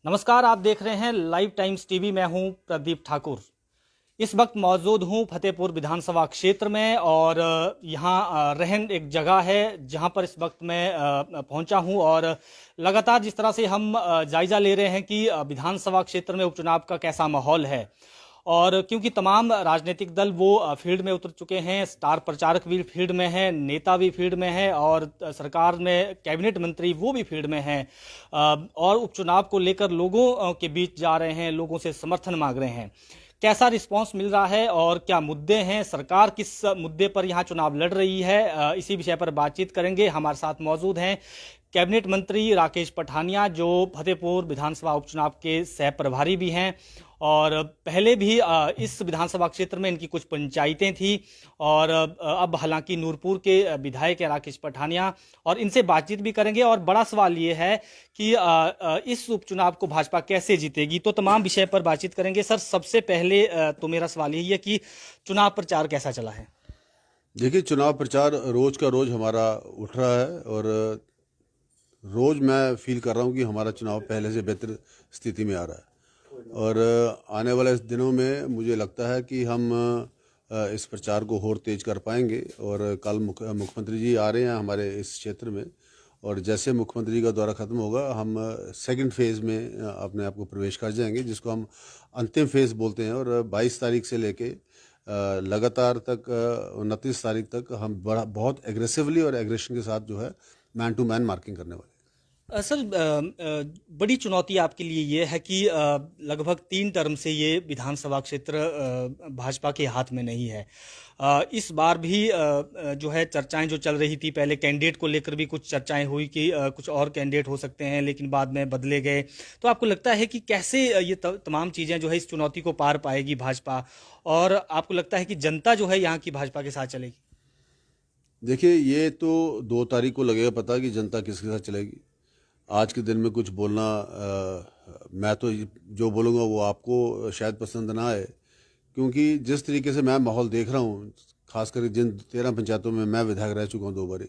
नमस्कार, आप देख रहे हैं लाइव टाइम्स टीवी। मैं हूं प्रदीप ठाकुर। इस वक्त मौजूद हूं फतेहपुर विधानसभा क्षेत्र में और यहां रहन एक जगह है जहां पर इस वक्त मैं पहुंचा हूं और लगातार जिस तरह से हम जायजा ले रहे हैं कि विधानसभा क्षेत्र में उपचुनाव का कैसा माहौल है। और क्योंकि तमाम राजनीतिक दल वो फील्ड में उतर चुके हैं, स्टार प्रचारक भी फील्ड में हैं, नेता भी फील्ड में हैं और सरकार में कैबिनेट मंत्री वो भी फील्ड में हैं और उपचुनाव को लेकर लोगों के बीच जा रहे हैं, लोगों से समर्थन मांग रहे हैं। कैसा रिस्पांस मिल रहा है और क्या मुद्दे हैं, सरकार किस मुद्दे पर यहाँ चुनाव लड़ रही है, इसी विषय पर बातचीत करेंगे। हमारे साथ मौजूद हैं कैबिनेट मंत्री राकेश पठानिया, जो फतेहपुर विधानसभा उपचुनाव के सह प्रभारी भी हैं और पहले भी इस विधानसभा क्षेत्र में इनकी कुछ पंचायतें थी और अब हालांकि नूरपुर के विधायक हैं राकेश पठानिया, और इनसे बातचीत भी करेंगे। और बड़ा सवाल ये है कि इस उपचुनाव को भाजपा कैसे जीतेगी, तो तमाम विषय पर बातचीत करेंगे। सर, सबसे पहले तो मेरा सवाल यही है कि चुनाव प्रचार कैसा चला है? देखिए, चुनाव प्रचार रोज का रोज हमारा उठ रहा है और रोज मैं फील कर रहा हूँ कि हमारा चुनाव पहले से बेहतर स्थिति में आ रहा है। और आने वाले दिनों में मुझे लगता है कि हम इस प्रचार को और तेज कर पाएंगे। और कल मुख्यमंत्री जी आ रहे हैं हमारे इस क्षेत्र में, और जैसे मुख्यमंत्री जी का दौरा ख़त्म होगा हम सेकंड फेज़ में अपने आप को प्रवेश कर जाएंगे, जिसको हम अंतिम फेज़ बोलते हैं। और 22 तारीख से लेके लगातार तक 29 तारीख तक हम बहुत एग्रेसिवली और एग्रेशन के साथ जो है मैन टू मैन मार्किंग करने वाले। सर, बड़ी चुनौती आपके लिए ये है कि लगभग 3 टर्म से ये विधानसभा क्षेत्र भाजपा के हाथ में नहीं है। इस बार भी जो है चर्चाएं जो चल रही थी, पहले कैंडिडेट को लेकर भी कुछ चर्चाएं हुई कि कुछ और कैंडिडेट हो सकते हैं, लेकिन बाद में बदले गए। तो आपको लगता है कि कैसे ये तमाम चीज़ें जो है इस चुनौती को पार पाएगी भाजपा, और आपको लगता है कि जनता जो है यहाँ की भाजपा के साथ चलेगी? देखिए, ये तो 2 तारीख को लगेगा पता कि जनता किसके साथ चलेगी। आज के दिन में कुछ बोलना मैं तो जो बोलूँगा वो आपको शायद पसंद ना आए, क्योंकि जिस तरीके से मैं माहौल देख रहा हूँ, खासकर जिन 13 पंचायतों में मैं विधायक रह चुका हूँ 2 बारी,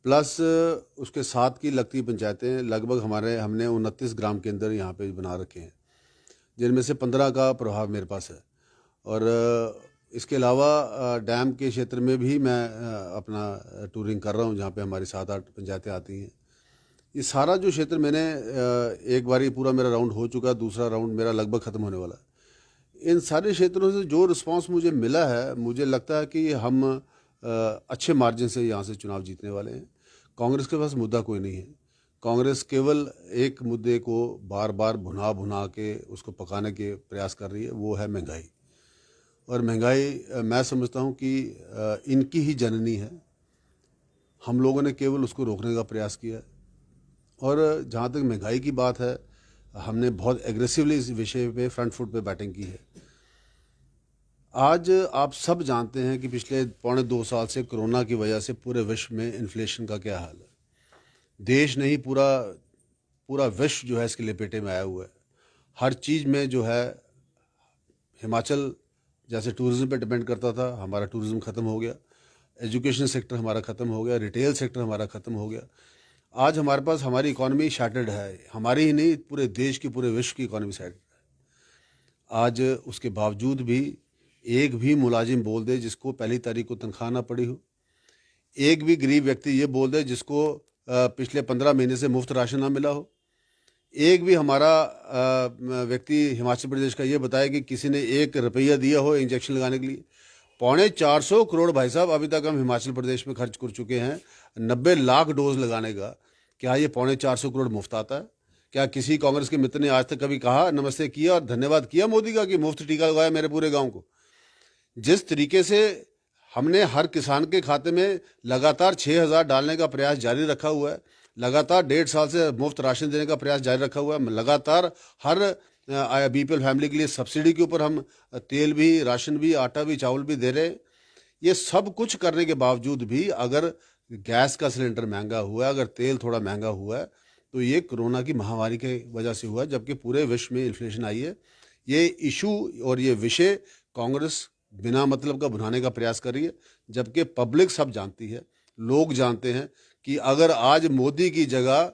प्लस उसके साथ की लगती पंचायतें, लगभग हमने 29 ग्राम के अंदर यहाँ पे बना रखे हैं, जिनमें से 15 का प्रभाव मेरे पास है। और इसके अलावा डैम के क्षेत्र में भी मैं अपना टूरिंग कर रहा हूँ, जहाँ पे हमारी 7-8 पंचायतें आती हैं। ये सारा जो क्षेत्र मैंने एक बार ही पूरा मेरा राउंड हो चुका, दूसरा राउंड मेरा लगभग ख़त्म होने वाला है। इन सारे क्षेत्रों से जो रिस्पांस मुझे मिला है, मुझे लगता है कि हम अच्छे मार्जिन से यहाँ से चुनाव जीतने वाले हैं। कांग्रेस के पास मुद्दा कोई नहीं है। कांग्रेस केवल एक मुद्दे को बार बार भुना भुना के उसको पकाने के प्रयास कर रही है, वो है महंगाई। और महंगाई मैं समझता हूँ कि इनकी ही जननी है। हम लोगों ने केवल उसको रोकने का प्रयास किया है। और जहाँ तक महंगाई की बात है, हमने बहुत एग्रेसिवली इस विषय पे फ्रंट फुट पे बैटिंग की है। आज आप सब जानते हैं कि पिछले 1.25 साल से कोरोना की वजह से पूरे विश्व में इन्फ्लेशन का क्या हाल है। देश नहीं, पूरा पूरा विश्व जो है इसके लपेटे में आया हुआ है। हर चीज़ में जो है, हिमाचल जैसे टूरिज़्म पे डिपेंड करता था, हमारा टूरिज़्म ख़त्म हो गया। एजुकेशन सेक्टर हमारा ख़त्म हो गया, रिटेल सेक्टर हमारा ख़त्म हो गया। आज हमारे पास हमारी इकॉनमी शैटर्ड है, हमारी ही नहीं पूरे देश की, पूरे विश्व की इकॉनमी शैटर्ड है। आज उसके बावजूद भी एक भी मुलाजिम बोल दे जिसको पहली तारीख को तनख्वाह ना पड़ी हो, एक भी गरीब व्यक्ति ये बोल दे जिसको पिछले 15 महीने से मुफ्त राशन ना मिला हो, एक भी हमारा व्यक्ति हिमाचल प्रदेश का ये बताए कि किसी ने 1 रुपया दिया हो इंजेक्शन लगाने के लिए। 450 करोड़ भाई साहब अभी तक हम हिमाचल प्रदेश में खर्च कर चुके हैं 90 लाख डोज लगाने का। क्या ये 450 करोड़ मुफ्त आता है? क्या किसी कांग्रेस के मित्र ने आज तक कभी कहा, नमस्ते किया और धन्यवाद किया मोदी का कि मुफ्त टीका लगाया मेरे पूरे गांव को? जिस तरीके से हमने हर किसान के खाते में लगातार 6,000 डालने का प्रयास जारी रखा हुआ है, लगातार 1.5 साल से मुफ्त राशन देने का प्रयास जारी रखा हुआ है, लगातार हर बीपीएल फैमिली के लिए सब्सिडी के ऊपर हम तेल भी, राशन भी, आटा भी, चावल भी दे रहे हैं। ये सब कुछ करने के बावजूद भी अगर गैस का सिलेंडर महंगा हुआ है, अगर तेल थोड़ा महंगा हुआ है, तो ये कोरोना की महामारी की वजह से हुआ है, जबकि पूरे विश्व में इन्फ्लेशन आई है। ये इशू और ये विषय कांग्रेस बिना मतलब का भुनाने का प्रयास कर रही है, जबकि पब्लिक सब जानती है, लोग जानते हैं कि अगर आज मोदी की जगह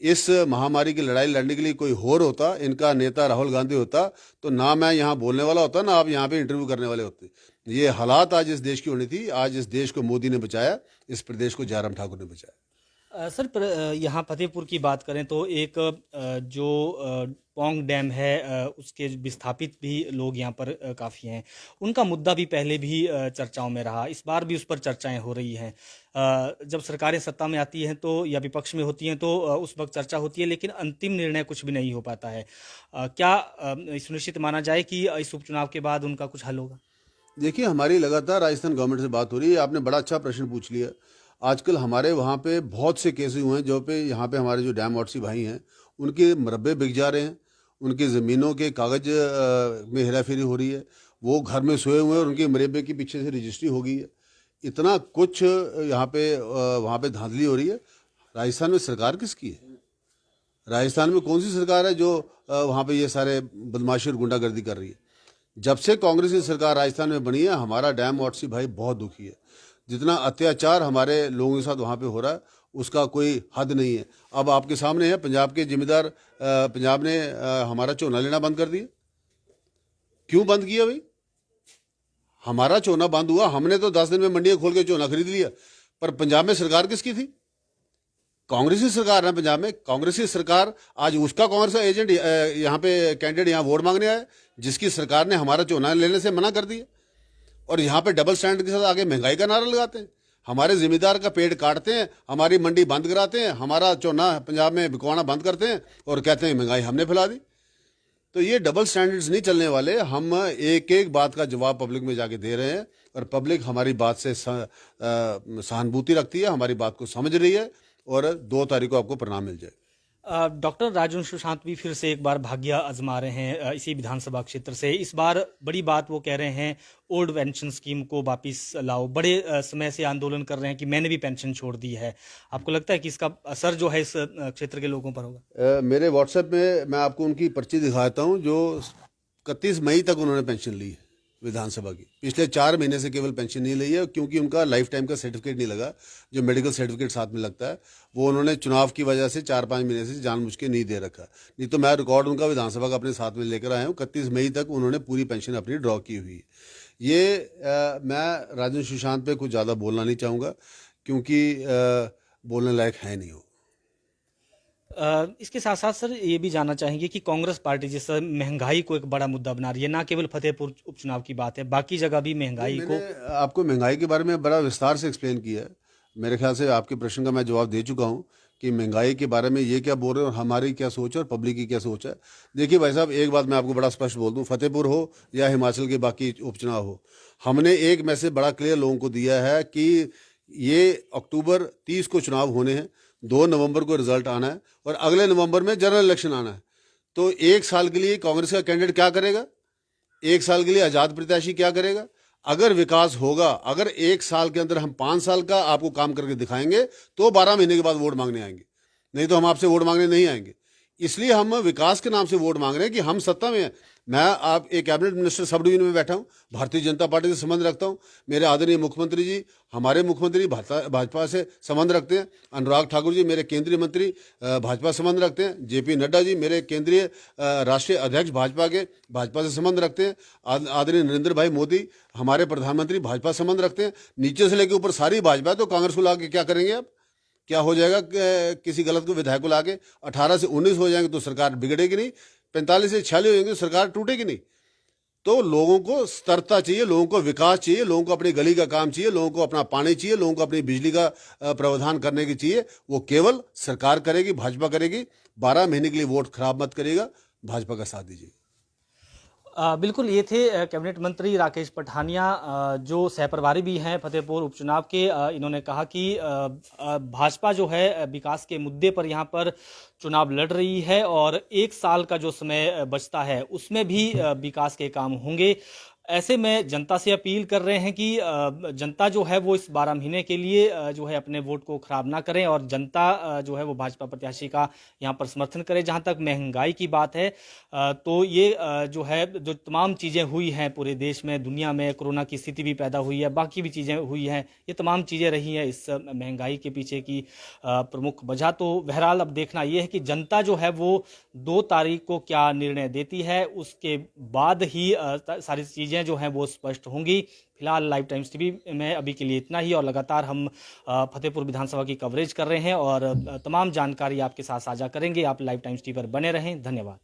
इस महामारी की लड़ाई लड़ने के लिए कोई और होता, इनका नेता राहुल गांधी होता, तो ना मैं यहाँ बोलने वाला होता, ना आप यहाँ पे इंटरव्यू करने वाले होते। ये हालात आज इस देश की होनी थी। आज इस देश को मोदी ने बचाया, इस प्रदेश को जयराम ठाकुर ने बचाया। सर यहाँ फतेहपुर की बात करें तो एक जो पौंग डैम है उसके विस्थापित भी लोग यहाँ पर काफ़ी हैं। उनका मुद्दा भी पहले भी चर्चाओं में रहा, इस बार भी उस पर चर्चाएं हो रही हैं। जब सरकारें सत्ता में आती हैं तो या विपक्ष में होती हैं तो उस वक्त चर्चा होती है, लेकिन अंतिम निर्णय कुछ भी नहीं हो पाता है। क्या सुनिश्चित माना जाए कि इस उपचुनाव के बाद उनका कुछ हल होगा? देखिए, हमारी लगातार राजस्थान गवर्नमेंट से बात हो रही है। आपने बड़ा अच्छा प्रश्न पूछ लिया। आजकल हमारे वहाँ पे बहुत से केसेस हुए हैं जो पे यहाँ पे हमारे जो डैम ऑटसी भाई हैं उनके मरब्बे बिक जा रहे हैं, उनकी ज़मीनों के कागज़ में हेराफेरी हो रही है, वो घर में सोए हुए हैं और उनके मरब्बे के पीछे से रजिस्ट्री हो गई है। इतना कुछ यहाँ पे वहाँ पे धांधली हो रही है। राजस्थान में सरकार किसकी है? राजस्थान में कौन सी सरकार है जो वहाँ पे ये सारे बदमाशी और गुंडागर्दी कर रही है? जब से कांग्रेस की सरकार राजस्थान में बनी है, हमारा डैम ऑटसी भाई बहुत दुखी है। जितना अत्याचार हमारे लोगों के साथ वहाँ पे हो रहा है उसका कोई हद नहीं है। अब आपके सामने है, पंजाब के जिम्मेदार पंजाब ने हमारा झोना लेना बंद कर दिया। क्यों बंद किया भाई? हमारा झोना बंद हुआ, हमने तो 10 दिन में मंडियां खोल के झोना खरीद लिया, पर पंजाब में सरकार किसकी थी? कांग्रेस की सरकार है पंजाब में। कांग्रेस की सरकार, आज उसका कांग्रेस का एजेंट यहाँ पे कैंडिडेट यहाँ वोट मांगने आया, जिसकी सरकार ने हमारा झोना लेने से मना कर दिया, और यहाँ पे डबल स्टैंडर्ड के साथ आगे महंगाई का नारा लगाते हैं। हमारे जिम्मेदार का पेट काटते हैं, हमारी मंडी बंद कराते हैं, हमारा झोना पंजाब में बिकवाना बंद करते हैं और कहते हैं महंगाई हमने फैला दी। तो ये डबल स्टैंडर्ड्स नहीं चलने वाले। हम एक एक बात का जवाब पब्लिक में जाके दे रहे हैं और पब्लिक हमारी बात से सहानुभूति रखती है, हमारी बात को समझ रही है, और 2 तारीख को आपको परिणाम मिल जाए। डॉक्टर राजन सुशांत भी फिर से एक बार भाग्य आजमा रहे हैं इसी विधानसभा क्षेत्र से। इस बार बड़ी बात वो कह रहे हैं, ओल्ड पेंशन स्कीम को वापस लाओ। बड़े समय से आंदोलन कर रहे हैं कि मैंने भी पेंशन छोड़ दी है। आपको लगता है कि इसका असर जो है इस क्षेत्र के लोगों पर होगा? मेरे व्हाट्सएप में मैं आपको उनकी पर्ची दिखाता हूँ जो 31 मई तक उन्होंने पेंशन ली है विधानसभा की। पिछले 4 महीने से केवल पेंशन नहीं ली है, क्योंकि उनका लाइफ टाइम का सर्टिफिकेट नहीं लगा, जो मेडिकल सर्टिफिकेट साथ में लगता है। वो उन्होंने चुनाव की वजह से 4-5 महीने से जानबूझ के नहीं दे रखा। नहीं तो मैं रिकॉर्ड उनका विधानसभा का अपने साथ में लेकर आया हूँ। 31 मई तक उन्होंने पूरी पेंशन अपनी ड्रॉ की हुई है। ये मैं राजन सुशांत पे कुछ ज़्यादा बोलना नहीं चाहूँगा, क्योंकि बोलने लायक है नहीं वो। इसके साथ साथ सर ये भी जानना चाहेंगे कि कांग्रेस पार्टी जिस तरह महंगाई को एक बड़ा मुद्दा बना रही है, ना केवल फतेहपुर उपचुनाव की बात है, बाकी जगह भी महंगाई को। मैंने आपको महंगाई के बारे में बड़ा विस्तार से एक्सप्लेन किया है। मेरे ख्याल से आपके प्रश्न का मैं जवाब दे चुका हूँ कि महंगाई के बारे में ये क्या बोल रहे हैं और हमारी क्या सोच है और पब्लिक की क्या सोच है। देखिए भाई साहब, एक बात मैं आपको बड़ा स्पष्ट बोल दूँ, फतेहपुर हो या हिमाचल के बाकी उपचुनाव हो, हमने एक मैसेज बड़ा क्लियर लोगों को दिया है कि ये अक्टूबर 30 को चुनाव होने हैं, 2 नवंबर को रिजल्ट आना है और अगले नवंबर में जनरल इलेक्शन आना है। तो 1 साल के लिए कांग्रेस का कैंडिडेट क्या करेगा? 1 साल के लिए आज़ाद प्रत्याशी क्या करेगा? अगर विकास होगा, अगर 1 साल के अंदर हम 5 साल का आपको काम करके दिखाएंगे तो 12 महीने के बाद वोट मांगने आएंगे, नहीं तो हम आपसे वोट मांगने नहीं आएंगे। इसलिए हम विकास के नाम से वोट मांग रहे हैं कि हम सत्ता में हैं। मैं आप एक कैबिनेट मिनिस्टर सब डिवीजन में बैठा हूं, भारतीय जनता पार्टी से संबंध रखता हूं। मेरे आदरणीय मुख्यमंत्री जी, हमारे मुख्यमंत्री भाजपा से संबंध रखते हैं। अनुराग ठाकुर जी मेरे केंद्रीय मंत्री भाजपा से संबंध रखते हैं। जेपी नड्डा जी मेरे केंद्रीय राष्ट्रीय अध्यक्ष भाजपा के, भाजपा से संबंध रखते हैं। आदरणीय नरेंद्र भाई मोदी हमारे प्रधानमंत्री भाजपा से संबंध रखते हैं। नीचे से लेकर ऊपर सारी भाजपा है, तो कांग्रेस को लाके क्या करेंगे आप? क्या हो जाएगा? किसी गलत को विधायक को लाके 18 से 19 हो जाएंगे तो सरकार बिगड़ेगी नहीं, 45 से 46 हो जाएंगे तो सरकार टूटेगी नहीं। तो लोगों को स्थिरता चाहिए, लोगों को विकास चाहिए, लोगों को अपनी गली का काम चाहिए, लोगों को अपना पानी चाहिए, लोगों को अपनी बिजली का प्रावधान करने की चाहिए। वो केवल सरकार करेगी, भाजपा करेगी। 12 महीने के लिए वोट खराब मत करिएगा, भाजपा का साथ दीजिए। बिल्कुल, ये थे कैबिनेट मंत्री राकेश पठानिया, जो सहप्रभारी भी हैं फतेहपुर उपचुनाव के। इन्होंने कहा कि भाजपा जो है विकास के मुद्दे पर यहाँ पर चुनाव लड़ रही है और 1 साल का जो समय बचता है उसमें भी विकास के काम होंगे। ऐसे में जनता से अपील कर रहे हैं कि जनता जो है वो इस 12 महीने के लिए जो है अपने वोट को खराब ना करें और जनता जो है वो भाजपा प्रत्याशी का यहाँ पर समर्थन करे। जहाँ तक महंगाई की बात है तो ये जो है जो तमाम चीज़ें हुई हैं पूरे देश में, दुनिया में कोरोना की स्थिति भी पैदा हुई है, बाकी भी चीज़ें हुई हैं, ये तमाम चीज़ें रही हैं इस महंगाई के पीछे की प्रमुख वजह। तो बहरहाल अब देखना ये है कि जनता जो है वो 2 तारीख को क्या निर्णय देती है, उसके बाद ही सारी चीज़ें जो हैं वो स्पष्ट होंगी। फिलहाल लाइव टाइम्स टीवी में अभी के लिए इतना ही और लगातार हम फतेहपुर विधानसभा की कवरेज कर रहे हैं और तमाम जानकारी आपके साथ साझा करेंगे। आप लाइव टाइम्स टीवी पर बने रहें। धन्यवाद।